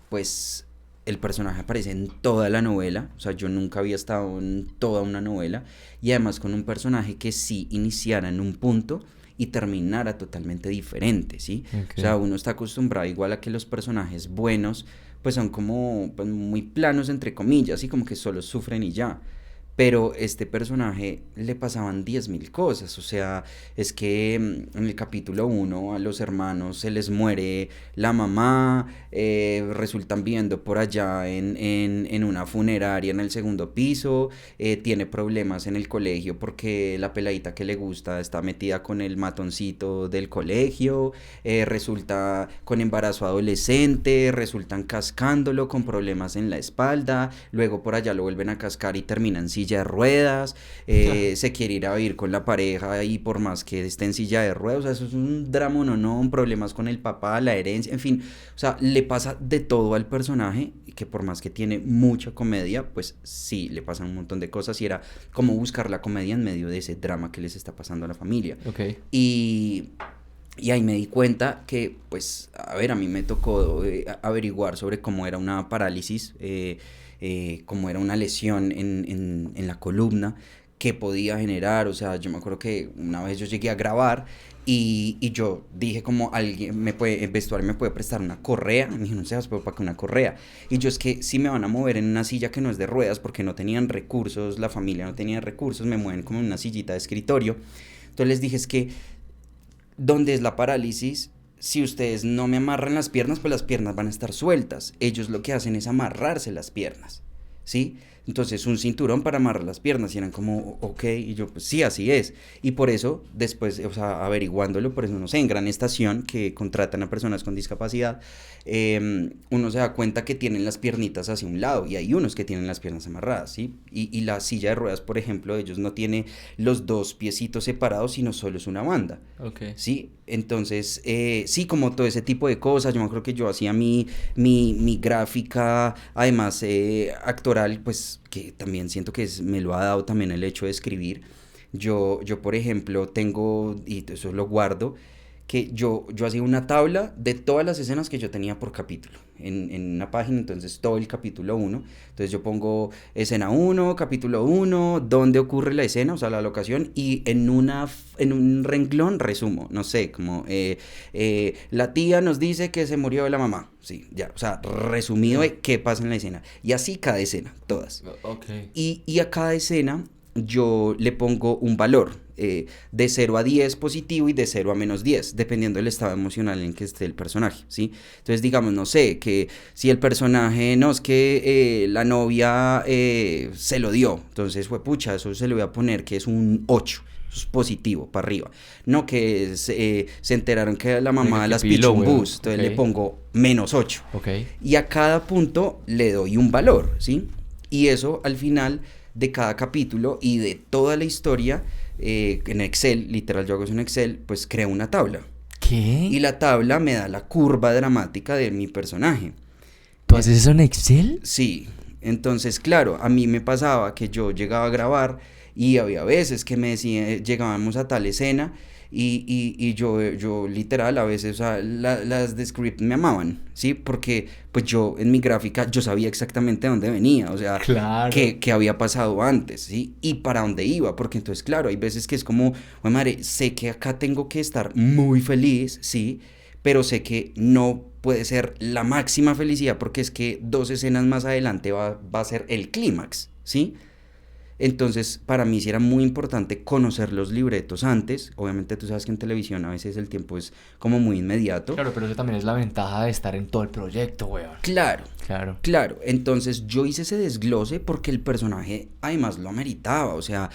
pues el personaje aparece en toda la novela, o sea, yo nunca había estado en toda una novela y además con un personaje que sí iniciara en un punto y terminara totalmente diferente, ¿sí? Ok. O sea, uno está acostumbrado igual a que los personajes buenos pues son como pues, muy planos entre comillas, y como que solo sufren y ya. Pero este personaje le pasaban 10.000 cosas, o sea, es que en el capítulo 1 a los hermanos se les muere la mamá, resultan viviendo por allá en una funeraria en el segundo piso, tiene problemas en el colegio porque la peladita que le gusta está metida con el matoncito del colegio, resulta con embarazo adolescente, resultan cascándolo con problemas en la espalda, luego por allá lo vuelven a cascar y termina en silla de ruedas, se quiere ir a vivir con la pareja y por más que esté en silla de ruedas, o sea, eso es un drama, no, problemas con el papá, la herencia, en fin, o sea, le pasa de todo al personaje, que por más que tiene mucha comedia, pues sí, le pasan un montón de cosas y era como buscar la comedia en medio de ese drama que les está pasando a la familia. Ok. Y ahí me di cuenta que, pues, a ver, a mí me tocó averiguar sobre cómo era una parálisis, cómo era una lesión en la columna, qué podía generar. O sea, yo me acuerdo que una vez yo llegué a grabar y yo dije como, el vestuario me puede prestar una correa. Me dijeron, no sé, pero ¿para qué una correa? Y yo, es que si me van a mover en una silla que no es de ruedas porque no tenían recursos, la familia no tenía recursos, me mueven como en una sillita de escritorio. Entonces les dije, es que donde es la parálisis, si ustedes no me amarran las piernas, pues las piernas van a estar sueltas. Ellos lo que hacen es amarrarse las piernas, ¿sí? Entonces un cinturón para amarrar las piernas, y eran como, ok, y yo, pues sí, así es. Y por eso, después, o sea, averiguándolo, por eso, no sé, en Gran Estación, que contratan a personas con discapacidad, uno se da cuenta que tienen las piernitas hacia un lado, y hay unos que tienen las piernas amarradas, ¿sí? Y la silla de ruedas, por ejemplo, ellos no tienen los dos piecitos separados, sino solo es una banda. Ok. Sí, entonces, sí, como todo ese tipo de cosas, yo me acuerdo que yo hacía mi gráfica, además actoral, pues que también siento que me lo ha dado también el hecho de escribir. Yo por ejemplo, tengo, y eso lo guardo, que yo hacía una tabla de todas las escenas que yo tenía por capítulo en una página, entonces todo el capítulo 1, entonces yo pongo escena 1, capítulo 1, dónde ocurre la escena, o sea, la locación, y en un renglón resumo, no sé, como la tía nos dice que se murió la mamá, sí, ya, o sea, resumido de qué pasa en la escena, y así cada escena, todas. Ok. Y a cada escena yo le pongo un valor, de 0 a 10 positivo y de 0 a menos 10, dependiendo del estado emocional en que esté el personaje, ¿sí? Entonces, digamos, no sé, que si el personaje, no, es que la novia se lo dio, entonces, fue pucha, eso se le voy a poner que es un 8. Eso es positivo, para arriba. No, que se enteraron que la mamá las pichó un bus, entonces le pongo menos 8. Ok. Y a cada punto le doy un valor, ¿sí? Y eso al final de cada capítulo y de toda la historia, en Excel, literal yo hago eso en Excel, pues creo una tabla. ¿Qué? Y la tabla me da la curva dramática de mi personaje. ¿Tú haces eso en Excel? Sí, entonces claro, a mí me pasaba que yo llegaba a grabar y había veces que me decían, llegábamos a tal escena y yo literal a veces, o sea, las de script me amaban, ¿sí? Porque pues yo en mi gráfica yo sabía exactamente dónde venía, o sea, Claro. qué había pasado antes, ¿sí? Y para dónde iba, porque entonces claro, hay veces que es como, "Oye, madre, sé que acá tengo que estar muy feliz, ¿sí? Pero sé que no puede ser la máxima felicidad porque es que 2 escenas más adelante va a ser el clímax, ¿sí? Entonces, para mí sí era muy importante conocer los libretos antes. Obviamente tú sabes que en televisión a veces el tiempo es como muy inmediato. Claro, pero eso también es la ventaja de estar en todo el proyecto, weón. Claro, Claro. claro. Entonces yo hice ese desglose porque el personaje además lo ameritaba. O sea,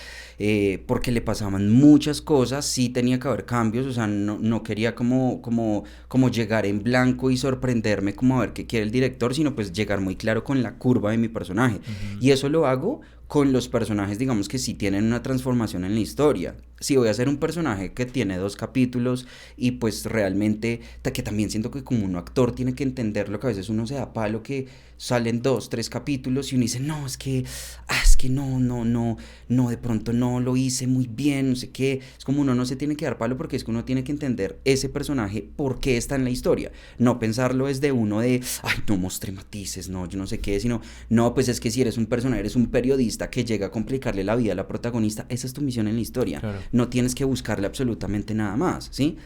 porque le pasaban muchas cosas, sí tenía que haber cambios. O sea, no quería como llegar en blanco y sorprenderme como a ver qué quiere el director, sino pues llegar muy claro con la curva de mi personaje. Y eso lo hago con los personajes, digamos que sí tienen una transformación en la historia. Si voy a hacer un personaje que tiene 2 capítulos y pues realmente, que también siento que como un actor tiene que entender lo que a veces uno se da palo, que salen 2, 3 capítulos y uno dice, no, es que no, de pronto no lo hice muy bien, no sé qué. Es como uno no se tiene que dar palo porque es que uno tiene que entender ese personaje por qué está en la historia. No pensarlo desde uno de, ay, no mostré matices, no, yo no sé qué, sino, no, pues es que si eres un personaje, eres un periodista que llega a complicarle la vida a la protagonista, esa es tu misión en la historia. Claro. No tienes que buscarle absolutamente nada más, ¿sí?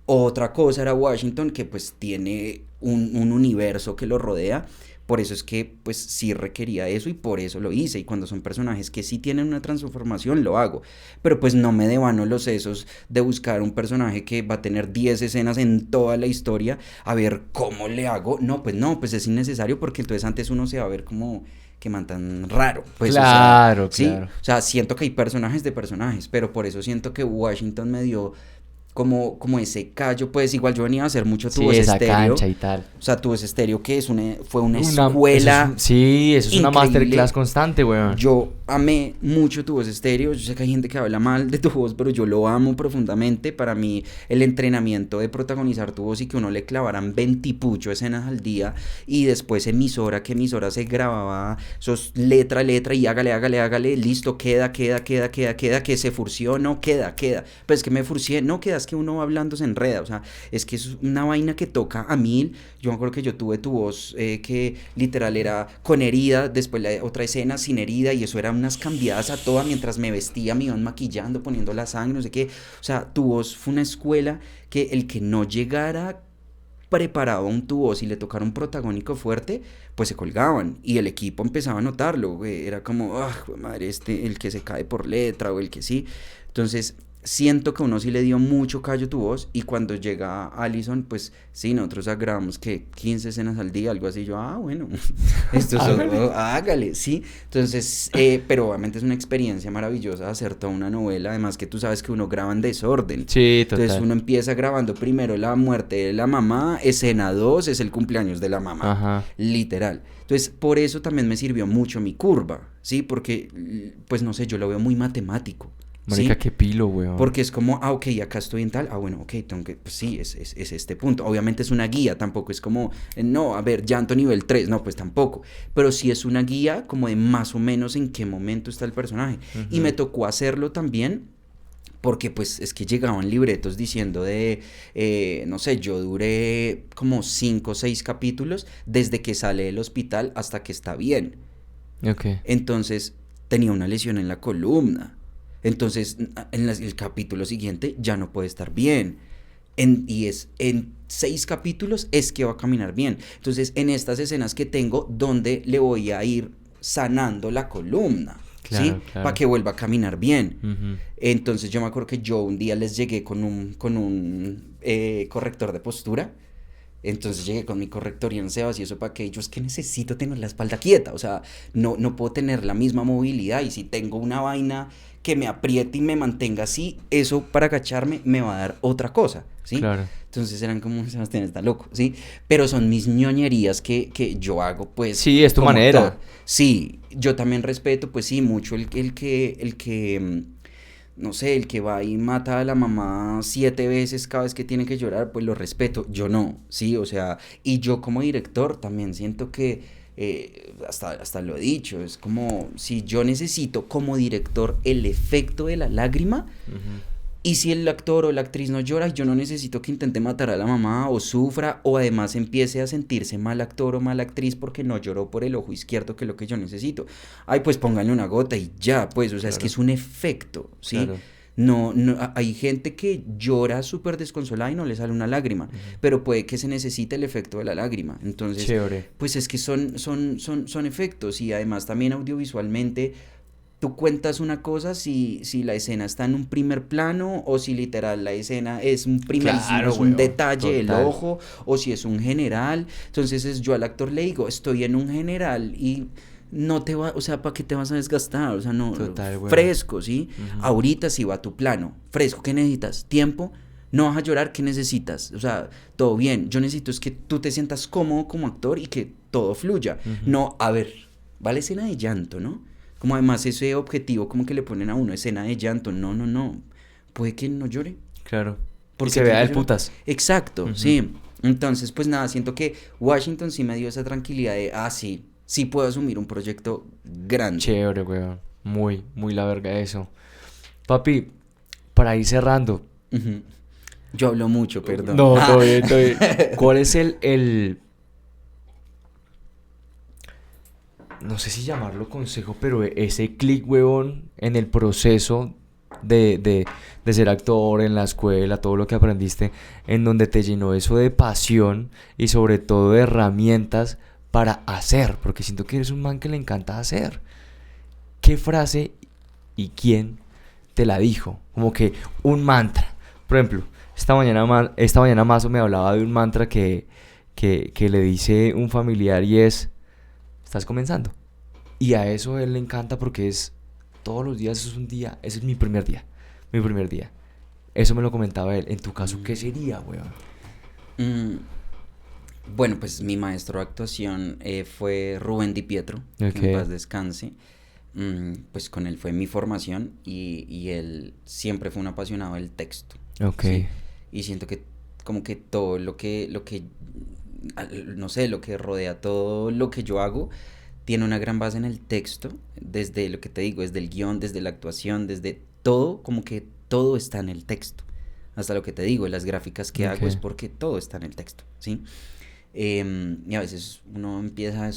Otra cosa era Washington, que pues tiene un universo que lo rodea. Por eso es que pues sí requería eso y por eso lo hice. Y cuando son personajes que sí tienen una transformación, lo hago. Pero pues no me devano los sesos de buscar un personaje que va a tener 10 escenas en toda la historia, a ver cómo le hago. No, pues es innecesario porque entonces antes uno se va a ver como que man tan raro. Pues, Claro, o sea, claro. ¿sí? O sea, siento que hay personajes de personajes, pero por eso siento que Washington me dio como ese callo, pues igual yo venía a hacer mucho Sí, Tubos esa Estéreo. cancha y tal. O sea, Tubos Estéreo que fue una escuela. Sí, eso es una increíble. masterclass constante, weón. Yo amé mucho Tubos Estéreo. Yo sé que hay gente que habla mal de Tu Voz, pero yo lo amo profundamente. Para mí, el entrenamiento de protagonizar Tu Voz y que uno le clavaran 20 escenas al día y después emisora se grababa, sos letra y hágale, listo, queda, que se furció, no, queda. Pues que me furcié, no queda, es que uno hablando se enreda, o sea, es que es una vaina que toca a 1000. Yo me acuerdo que yo tuve Tu Voz que literal era con herida, después la otra escena sin herida y eso era unas cambiadas a toda mientras me vestía, me iban maquillando, poniendo la sangre, no sé qué. O sea, Tu Voz fue una escuela que el que no llegara preparado a un Tu Voz y le tocara un protagónico fuerte, pues se colgaban y el equipo empezaba a notarlo, güey. Era como, madre, el que se cae por letra o el que sí. Entonces siento que uno sí le dio mucho callo a Tu Voz y cuando llega Allison, pues sí, nosotros grabamos que 15 escenas al día, algo así. Yo, bueno, esto hágale, sí. Entonces, pero obviamente es una experiencia maravillosa hacer toda una novela, además que tú sabes que uno graba en desorden. Sí, total. Entonces uno empieza grabando primero la muerte de la mamá, escena 2 es el cumpleaños de la mamá. Ajá. Literal. Entonces, por eso también me sirvió mucho mi curva, ¿sí? Porque, pues no sé, yo lo veo muy matemático. Marica, ¿sí? qué pilo, weón. Porque es como, ok, acá estoy en tal, bueno, ok, tengo que, pues sí, es este punto. Obviamente es una guía, tampoco es como, no, a ver, llanto nivel 3, no, pues tampoco. Pero sí es una guía como de más o menos en qué momento está el personaje. Y me tocó hacerlo también porque pues es que llegaban libretos diciendo de, no sé, yo duré como 5 o 6 capítulos desde que sale del hospital hasta que está bien. Ok. Entonces tenía una lesión en la columna. Entonces, en el capítulo siguiente ya no puede estar bien. En 6 capítulos es que va a caminar bien. Entonces, en estas escenas que tengo, ¿dónde le voy a ir sanando la columna? Claro, ¿sí? Claro. Para que vuelva a caminar bien. Uh-huh. Entonces, yo me acuerdo que yo un día les llegué con un corrector de postura. Entonces llegué con mi corrector y en Sebas y eso para que yo es que necesito tener la espalda quieta, o sea, no puedo tener la misma movilidad y si tengo una vaina que me apriete y me mantenga así, eso para agacharme me va a dar otra cosa, ¿sí? Claro. Entonces eran como, Sebastián está loco, ¿sí? Pero son mis ñoñerías que yo hago, pues. Sí, es tu manera. Sí, yo también respeto, pues sí, mucho el que no sé, el que va y mata a la mamá 7 veces cada vez que tiene que llorar, pues lo respeto. Yo no, sí, o sea, y yo como director también siento que, hasta lo he dicho, es como si yo necesito como director el efecto de la lágrima, Ujú. y si el actor o la actriz no llora, yo no necesito que intente matar a la mamá o sufra o además empiece a sentirse mal actor o mala actriz porque no lloró por el ojo izquierdo, que es lo que yo necesito. Ay, pues pónganle una gota y ya, pues, o sea, es que Claro, es un efecto, ¿sí? claro. No, no, hay gente que llora súper desconsolada y no le sale una lágrima, Ujú. pero puede que se necesite el efecto de la lágrima. Entonces, Chévere. pues es que son efectos y además también audiovisualmente tú cuentas una cosa si la escena está en un primer plano o si literal la escena es un primerísimo, Claro, es un weón. detalle el Total. ojo o si es un general. Entonces yo al actor le digo, estoy en un general y no te va, o sea, ¿para qué te vas a desgastar? O sea, no, Total, weón. fresco, ¿sí? Ujú. Ahorita sí va tu plano, fresco, ¿qué necesitas? Tiempo. No vas a llorar, ¿qué necesitas? O sea, todo bien. Yo necesito es que tú te sientas cómodo como actor y que todo fluya. Ujú. No, a ver, va la escena de llanto, ¿no? Como además ese objetivo como que le ponen a uno escena de llanto. No, no, no. Puede que no llore. Claro. Y Porque se tiene vea que el llorar. putas. Exacto, Ujú. sí. Entonces, pues nada, siento que Washington sí me dio esa tranquilidad de, sí, sí puedo asumir un proyecto grande. Chévere, weón. Muy, muy la verga eso. Papi, para ir cerrando. Ujú. Yo hablo mucho, perdón. No, todo bien, todo bien. ¿Cuál es no sé si llamarlo consejo, pero ese click, huevón, en el proceso de ser actor, en la escuela, todo lo que aprendiste, en donde te llenó eso de pasión y sobre todo de herramientas para hacer? Porque siento que eres un man que le encanta hacer. ¿Qué frase y quién te la dijo? Como que un mantra. Por ejemplo, esta mañana Mazo me hablaba de un mantra que le dice un familiar y es, estás comenzando. Y a eso a él le encanta porque es, todos los días es un día, ese es mi primer día, mi primer día. Eso me lo comentaba él. En tu caso, ¿qué sería, weón? Mm, bueno, pues mi maestro de actuación fue Rubén Di Pietro, que en Ok, paz descanse. Pues con él fue mi formación y él siempre fue un apasionado del texto, ok, ¿sí? Y siento que como que todo no sé, lo que rodea todo lo que yo hago tiene una gran base en el texto, desde lo que te digo, desde el guión, desde la actuación, desde todo, como que todo está en el texto. Hasta lo que te digo, las gráficas que hago es ok. porque todo está en el texto, ¿sí? Y a veces uno empieza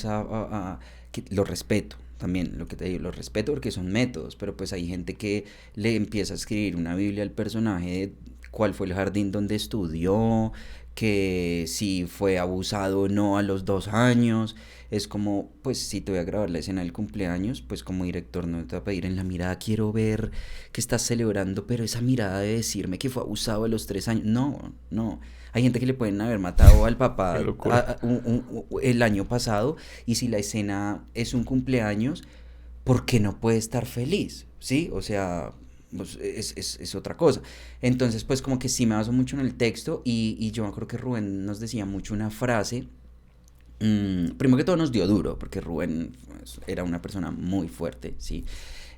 que lo respeto también, lo que te digo, lo respeto porque son métodos, pero pues hay gente que le empieza a escribir una Biblia al personaje de cuál fue el jardín donde estudió, que si fue abusado o no a los 2 años. Es como, pues si te voy a grabar la escena del cumpleaños, pues como director no te va a pedir en la mirada, quiero ver que estás celebrando, pero esa mirada de decirme que fue abusado a los 3 años. No, no. Hay gente que le pueden haber matado al Qué papá locura. el año pasado y si la escena es un cumpleaños, ¿por qué no puede estar feliz? ¿Sí? O sea, pues, es otra cosa. Entonces, pues como que sí me baso mucho en el texto y yo me acuerdo que Rubén nos decía mucho una frase. Primero que todo nos dio duro, porque Rubén pues, era una persona muy fuerte, ¿sí?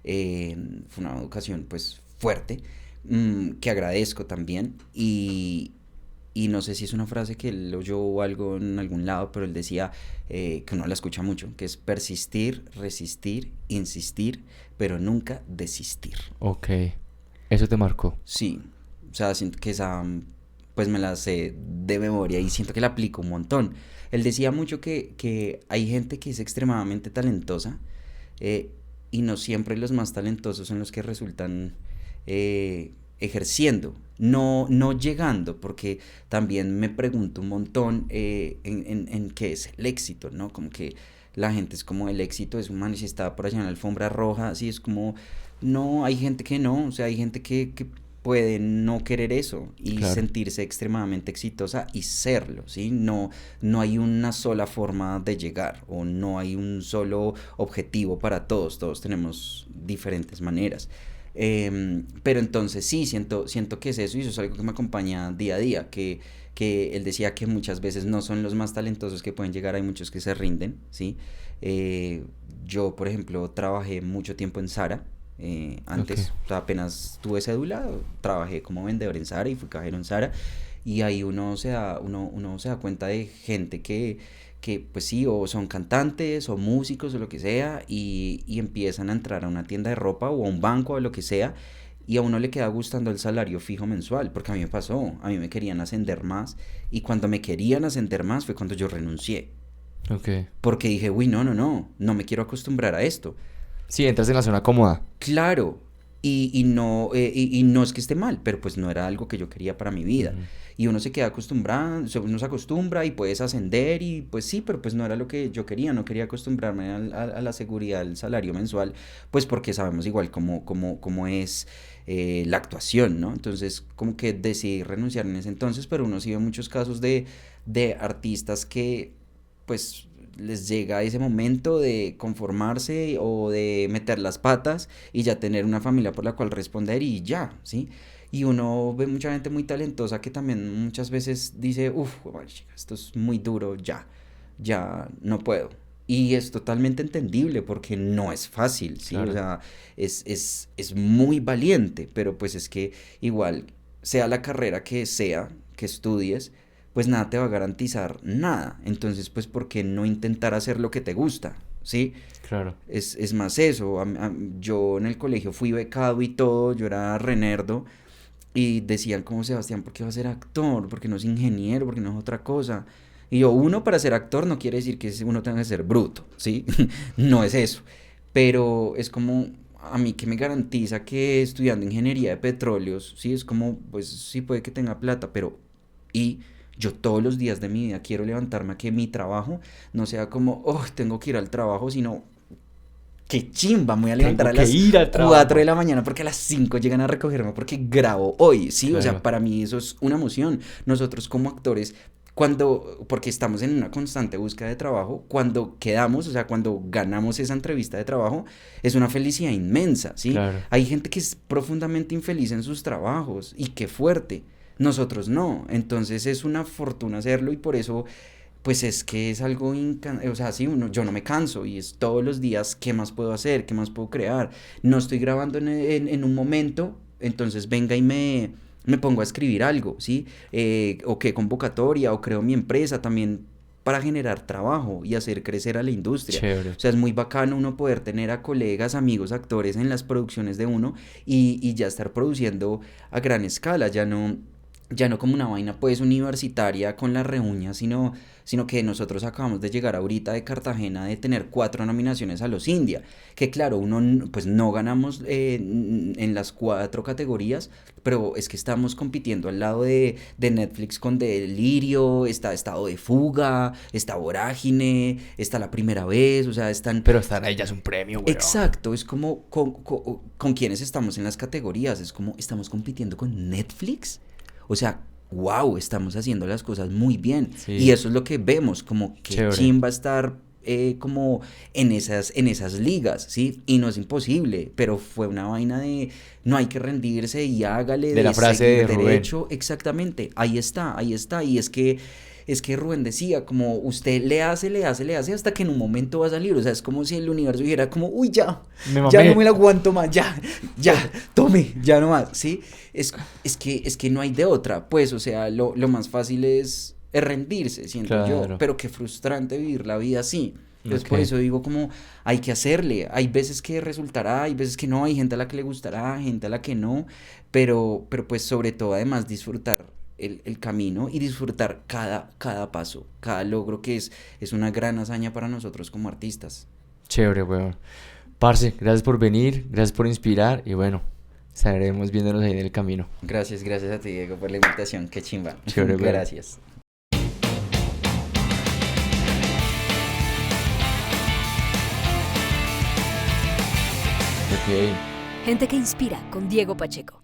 Fue una educación pues fuerte, que agradezco también y no sé si es una frase que él oyó o algo en algún lado, pero él decía que uno la escucha mucho, que es persistir, resistir, insistir, pero nunca desistir. Ok. Eso te marcó. Sí, o sea, siento que esa, pues me la sé de memoria y siento que la aplico un montón. Él decía mucho que hay gente que es extremadamente talentosa eh, y no siempre los más talentosos son los que resultan ejerciendo, no llegando, porque también me pregunto un montón en qué es el éxito, ¿no? Como que la gente es como el éxito es un man y si está por allá en la alfombra roja, así es como, no, hay gente que no, o sea, hay gente que puede no querer eso y Claro. sentirse extremadamente exitosa y serlo, ¿sí? No hay una sola forma de llegar o no hay un solo objetivo para todos, todos tenemos diferentes maneras. Pero entonces sí, siento que es eso y eso es algo que me acompaña día a día, que él decía que muchas veces no son los más talentosos que pueden llegar, hay muchos que se rinden, ¿sí? Eh, yo, por ejemplo, trabajé mucho tiempo en Zara, Antes, o sea, apenas tuve cédula, trabajé como vendedor en Zara y fui cajero en Zara. Y ahí uno se da cuenta de gente que pues sí, o son cantantes o músicos o lo que sea, y empiezan a entrar a una tienda de ropa o a un banco o lo que sea, y a uno le queda gustando el salario fijo mensual, porque a mí me pasó, a mí me querían ascender más, y cuando me querían ascender más fue cuando yo renuncié. Ok. Porque dije, uy, no me quiero acostumbrar a esto. Sí, entras en la zona cómoda. Claro, y no es que esté mal, pero pues no era algo que yo quería para mi vida. Ujú. Y uno se queda acostumbrado, uno se acostumbra y puedes ascender y pues sí, pero pues no era lo que yo quería, no quería acostumbrarme a la seguridad del salario mensual, pues porque sabemos igual cómo es la actuación, ¿no? Entonces como que decidí renunciar en ese entonces, pero uno sí ve muchos casos de artistas que pues les llega ese momento de conformarse o de meter las patas y ya tener una familia por la cual responder y ya, ¿sí? Y uno ve mucha gente muy talentosa que también muchas veces dice, uff, esto es muy duro, ya no puedo. Y es totalmente entendible porque no es fácil, ¿sí? O Claro. sea, es muy valiente, pero pues es que igual, sea la carrera que sea, que estudies, pues nada te va a garantizar nada. Entonces, pues, ¿por qué no intentar hacer lo que te gusta? ¿Sí? Claro. Es más eso. Yo en el colegio fui becado y todo, yo era renerdo. Y decían como Sebastián, ¿por qué va a ser actor? ¿Por qué no es ingeniero? ¿Por qué no es otra cosa? Y yo, uno, para ser actor no quiere decir que uno tenga que ser bruto, ¿sí? No es eso. Pero es como, a mí que me garantiza que estudiando ingeniería de petróleos, sí, es como, pues sí puede que tenga plata, pero y yo todos los días de mi vida quiero levantarme a que mi trabajo no sea como, oh, tengo que ir al trabajo, sino qué chimba, me voy a levantar Tengo a que las ir al 4 de trabajo. la mañana porque a las 5 llegan a recogerme porque grabo hoy, ¿sí? O sea, Claro. para mí eso es una emoción. Nosotros como actores, porque estamos en una constante búsqueda de trabajo, cuando quedamos, o sea, cuando ganamos esa entrevista de trabajo, es una felicidad inmensa, ¿sí? Claro. Hay gente que es profundamente infeliz en sus trabajos y qué fuerte. Nosotros no, entonces es una fortuna hacerlo y por eso pues es que es algo, o sea, sí, yo no me canso y es todos los días, ¿qué más puedo hacer? ¿Qué más puedo crear? No estoy grabando en un momento, entonces venga y me pongo a escribir algo, ¿sí? O qué convocatoria, o creo mi empresa también para generar trabajo y hacer crecer a la industria. Chévere. O sea, es muy bacano uno poder tener a colegas, amigos, actores en las producciones de uno y ya estar produciendo a gran escala, ya no como una vaina pues universitaria con la reuña, sino que nosotros acabamos de llegar ahorita de Cartagena de tener 4 nominaciones a los India, que claro, pues no ganamos en las 4 categorías, pero es que estamos compitiendo al lado de Netflix con Delirio, está Estado de Fuga, está Vorágine, está La Primera Vez, o sea, están... Pero estar ahí ya es un premio, weón. Exacto, es como con quienes estamos en las categorías, es como estamos compitiendo con Netflix. O sea, wow, estamos haciendo las cosas muy bien. Sí. Y eso es lo que vemos, como que Chévere. chimba estar como en esas ligas, ¿sí? Y no es imposible, pero fue una vaina de no hay que rendirse y hágale De la frase seguir de Rubén. derecho. Exactamente, ahí está. Y es que Rubén decía, como usted le hace hasta que en un momento va a salir. O sea, es como si el universo dijera como, uy, ya Me ya mamé. no me la aguanto más, ya, tome, ya no más, ¿sí? Es que no hay de otra, pues, o sea, lo más fácil es rendirse, siento yo, Claro. pero qué frustrante vivir la vida así. Entonces, por Ok. eso digo como, hay que hacerle, hay veces que resultará, hay veces que no, hay gente a la que le gustará, gente a la que no, pero pues sobre todo además disfrutar el camino y disfrutar cada paso, cada logro que es una gran hazaña para nosotros como artistas. Chévere, weón. Parce, gracias por venir, gracias por inspirar y bueno, estaremos viéndonos ahí en el camino. Gracias a ti, Diego, por la invitación. Qué chimba. Chévere, güey. Gracias. Ok. Gente que inspira con Diego Pacheco.